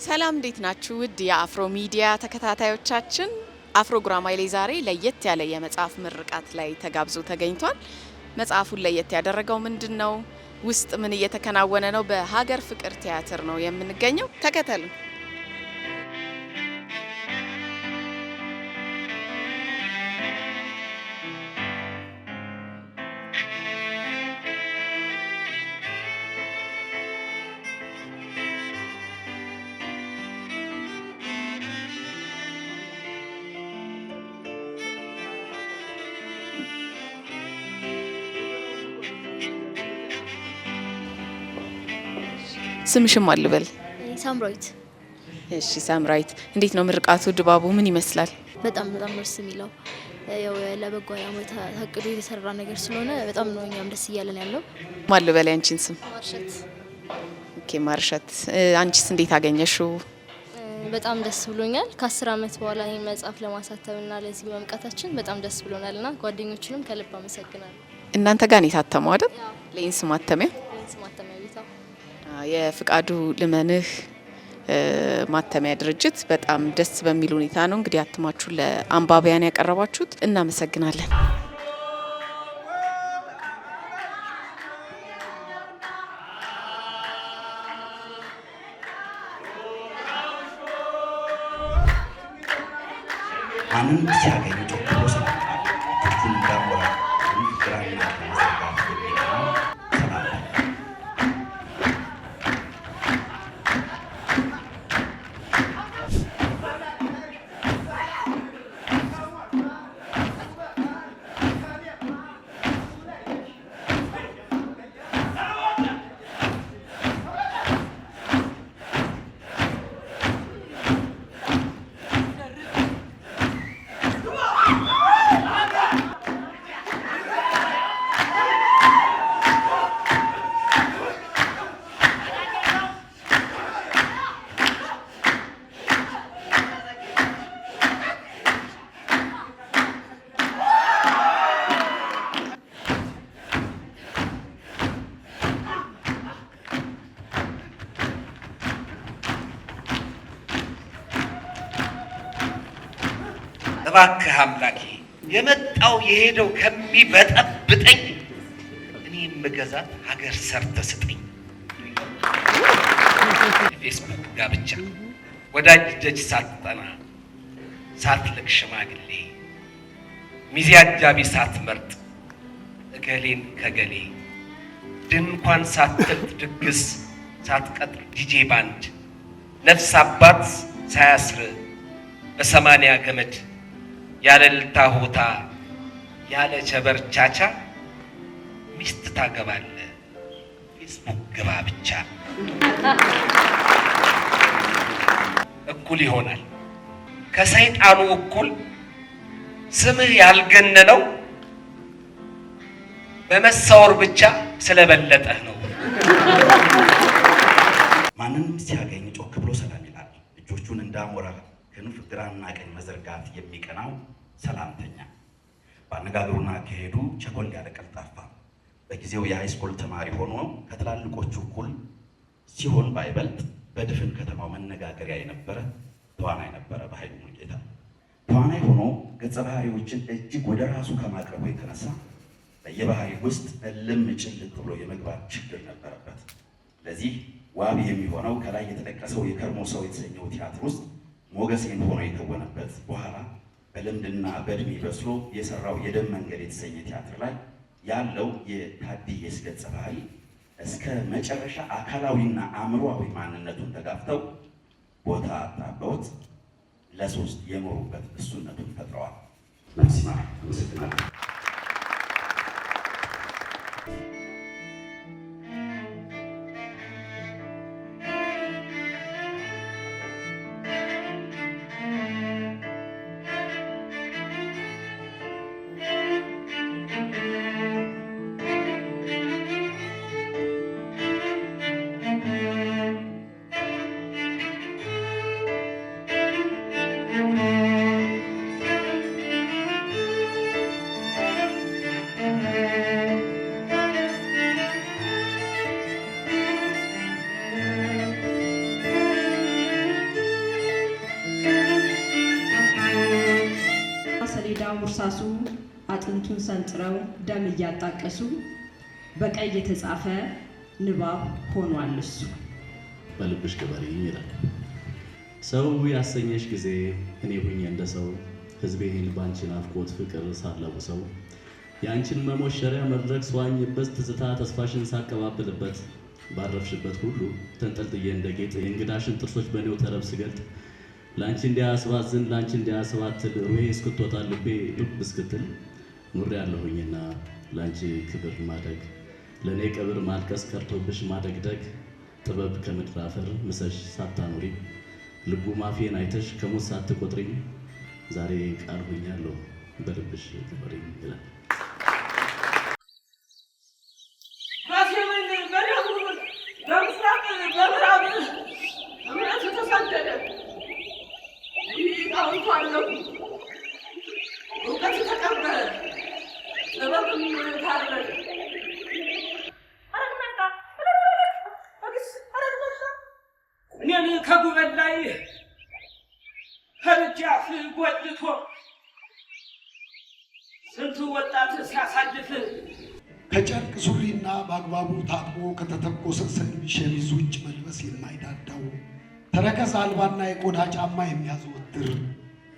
ሰላም እንዴት ናችሁ? ውድ የአፍሮ ሚዲያ ተከታታዮቻችን አፍሮ ጉራማይሌ ዛሬ ለየት ያለ የመጽሐፍ ምርቃት ላይ ተጋብዞ ተገኝቷል። መጽሐፉን ለየት ያደረገው ምንድነው? ውስጥ ምን እየተከናወነ ነው? በሀገር ፍቅር ቲያትር ነው የምንገኘው። ተከተሉን። ስምሽም አልበል? ሳምራዊት። እሺ ሳምራዊት፣ እንዴት ነው ምርቃቱ? ድባቡ ምን ይመስላል? በጣም ደስ የሚለው ያው ለበጎ ዓመት ታቅዶ የተሰራ ነገር ስለሆነ በጣም ነው እኛም ደስ እያለን ያለው። ማን ልበል ያንቺን ስም? ማርሸት። ኦኬ ማርሸት፣ አንቺስ እንዴት አገኘሽው? በጣም ደስ ብሎኛል። ከ10 ዓመት በኋላ ይሄን መጽሐፍ ለማሳተምና ለዚህ በመምጣታችን በጣም ደስ ብሎናልና ጓደኞችንም ከልብ አመሰግናለሁ። እናንተ ጋር ነው የታተመው አይደል? ሌንስ ማተሚያ ቤታ የፍቃዱ ልመንህ ማተሚያ ድርጅት በጣም ደስ በሚል ሁኔታ ነው እንግዲህ አትማችሁ ለአንባቢያን ያቀረባችሁት። እናመሰግናለን። ማንም ሲያገኝ ጮክሎ ሰላምታል እጁን እንዳሞራ ግራና ማዘጋት የሚለው ሰላምታ እባክህ አምላኬ የመጣው የሄደው ከሚበጠብጠኝ እኔ የምገዛት ሀገር ሰርተህ ስጠኝ። ፌስቡክ ጋብቻ ወዳጅ ደጅ ሳትጠና ሳትልክ ሽማግሌ ሚዜ አጃቢ ሳትመርጥ እገሌን ከገሌ ድንኳን ሳትል ድግስ ሳትቀጥር ዲጄ ባንድ ነፍስ አባት ሳያስር በሰማንያ ገመድ ያለ ልታ ሆታ ያለ ቸበርቻቻ ሚስት ታገባለህ ፌስቡክ ግባ ብቻ። እኩል ይሆናል ከሰይጣኑ እኩል ስምህ ያልገነነው በመሳወር ብቻ ስለበለጠህ ነው። ማንም ሲያገኝ ጮክ ብሎ ሰላም ይላል። እጆቹን እንዳሞራ ክንፍ ግራና ቀኝ መዘርጋት የሚቀናው ሰላምተኛ፣ በአነጋገሩና ከሄዱ ቸኮል ያለ ቀልጣፋ፣ በጊዜው የሃይስኩል ተማሪ ሆኖ ከትላልቆቹ እኩል ሲሆን ባይበልጥ በድፍን ከተማው መነጋገሪያ የነበረ ተዋናይ ነበረ። በኃይሉ ሙሉጌታ ተዋናይ ሆኖ ገጸ ባህሪዎችን እጅግ ወደ ራሱ ከማቅረቡ የተነሳ በየባህሪ ውስጥ እልም ጭልጥ ብሎ የመግባት ችግር ነበረበት። ለዚህ ዋቢ የሚሆነው ከላይ የተጠቀሰው የከርሞ ሰው የተሰኘው ቲያትር ውስጥ ሞገሴን ሆኖ የተወነበት በኋላ በልምድና በእድሜ በስሎ የሰራው የደም መንገድ የተሰኘ ቲያትር ላይ ያለው የታድዬስ ገጸ ባህሪ እስከ መጨረሻ አካላዊና አእምሮአዊ ማንነቱን ተጋፍተው ቦታ አጣበውት ለሶስት የኖሩበት እሱነቱን ፈጥረዋል። ነፍሲማ አመሰግናለሁ። ሰሌዳው እርሳሱ አጥንቱን ሰንጥረው ደም እያጣቀሱ በቀይ የተጻፈ ንባብ ሆኗል እሱ። በልብሽ ግበሪ ይላል። ሰው ያሰኘሽ ጊዜ እኔ ሁኜ እንደ ሰው ህዝቤን ባንቺ ናፍቆት ፍቅር ሳላውሰው ያንቺን መሞሸሪያ መድረክ ስዋኝበት ትዝታ ተስፋሽን ሳቀባብልበት ባረፍሽበት ሁሉ ተንጠልጥዬ እንደ ጌጥ የእንግዳሽን ጥርሶች በኔው ተረብ ስገልጥ ላንቺ እንዲያስባዝን ላንቺ እንዲያስባትል ሩሄ እስክትወጣ ልቤ ዱብ እስክትል ኑሬ ያለሁኝና ላንቺ ክብር ማደግ ለኔ ቀብር ማልቀስ ቀርቶብሽ ማደግደግ ጥበብ ከምድር አፈር ምሰሽ ሳታኖሪ ልቡ ማፌን አይተሽ ከሞት ሳትቆጥሪኝ ዛሬ ቃል ሆኛለሁ በልብሽ ግበሪኝ ይላል። ከጉበል ላይ ከርጃፍ ጎልቶ ስንቱ ወጣት ሲያሳልፍ ከጨርቅ ሱሪና በአግባቡ ታጥቦ ከተተኮሰ ሰንቢ ሸሚዝ ውጭ መልበስ የማይዳዳው ተረከዝ አልባና የቆዳ ጫማ የሚያዘወትር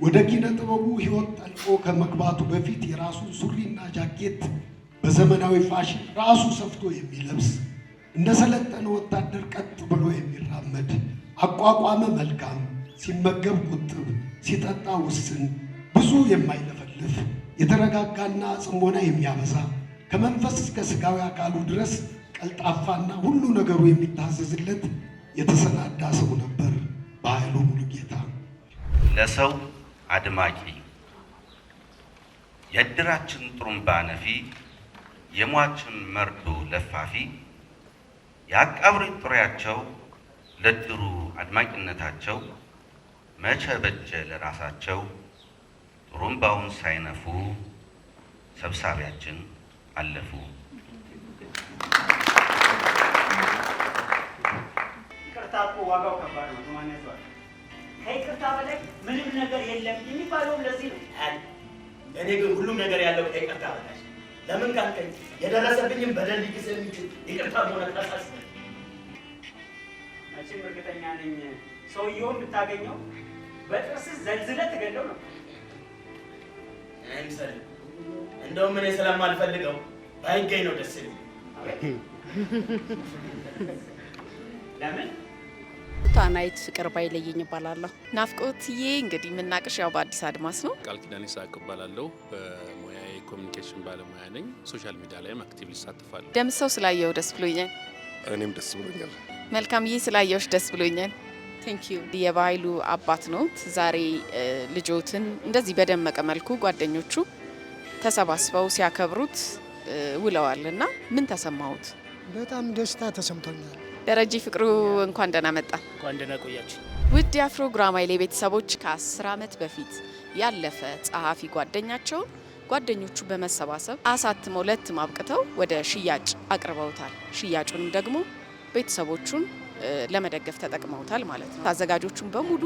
ወደ ኪነ ጥበቡ ሕይወት ጠልቆ ከመግባቱ በፊት የራሱን ሱሪና ጃኬት በዘመናዊ ፋሽን ራሱ ሰፍቶ የሚለብስ እንደ ሰለጠነ ወታደር ቀጥ ብሎ የሚራመድ አቋቋመ መልካም ሲመገብ ቁጥብ ሲጠጣ ውስን ብዙ የማይለፈልፍ የተረጋጋና ጽሞና የሚያበዛ ከመንፈስ እስከ ስጋዊ አካሉ ድረስ ቀልጣፋና ሁሉ ነገሩ የሚታዘዝለት የተሰናዳ ሰው ነበር በኃይሉ ሙሉጌታ። ለሰው አድማቂ የእድራችን ጥሩምባ ነፊ የሟችን መርዶ ለፋፊ የአቃብሪ ጥሪያቸው ለድሩ አድማቂነታቸው መቼ በጀ ለራሳቸው ጥሩምባውን ሳይነፉ ሰብሳቢያችን አለፉ። ይቅርታ እኮ ዋጋው ከባድ ነው። ማን ያዟል? ከይቅርታ በላይ ምንም ነገር የለም የሚባለውም ለዚህ ነው። እኔ ግን ሁሉም ነገር ያለው ከይቅርታ በታች ለምን ካልከኝ የደረሰብኝም በደል ሊክስ የሚችል ይቅርታ ሆነ ተሳስ መቼም እርግጠኛ ነኝ ሰውየውን ብታገኘው በጥርስ ዘልዝለ ትገለው ነው። አይምሰል እንደውም እኔ ስለማልፈልገው ባይገኝ ነው ደስ ይለኝ። ለምን? ታናይት ፍቅር ባይለየኝ እባላለሁ። ናፍቆትዬ እንግዲህ የምናቅሽ ያው በአዲስ አድማስ ነው። ቃል ኪዳን ይስሐቅ እባላለሁ። በሙያዬ ኮሚኒኬሽን ባለሙያ ነኝ። ሶሻል ሚዲያ ላይም አክቲቭሊ እሳተፋለሁ። ደምሰው ስላየው ደስ ብሎኛል። እኔም ደስ ብሎኛል። መልካምዬ ስላየውሽ ደስ ብሎኛል። ቴንክ ዩ። የባህሉ አባት ኖት። ዛሬ ልጆትን እንደዚህ በደመቀ መልኩ ጓደኞቹ ተሰባስበው ሲያከብሩት ውለዋል እና ምን ተሰማሁት? በጣም ደስታ ተሰምቶኛል። ደረጀ ፍቅሩ እንኳን ደህና መጣ። እንኳን ደህና ቆያችሁ። ውድ የአፍሮ ጉራማይሌ ቤተሰቦች ከ10 ዓመት በፊት ያለፈ ጸሐፊ ጓደኛቸውን ጓደኞቹ በመሰባሰብ አሳትመው ለትም አብቅተው ወደ ሽያጭ አቅርበውታል። ሽያጩንም ደግሞ ቤተሰቦቹን ለመደገፍ ተጠቅመውታል ማለት ነው። አዘጋጆቹን በሙሉ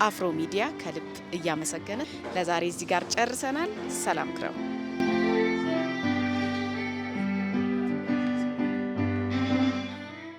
አፍሮ ሚዲያ ከልብ እያመሰገነ ለዛሬ እዚህ ጋር ጨርሰናል። ሰላም ክረሙ።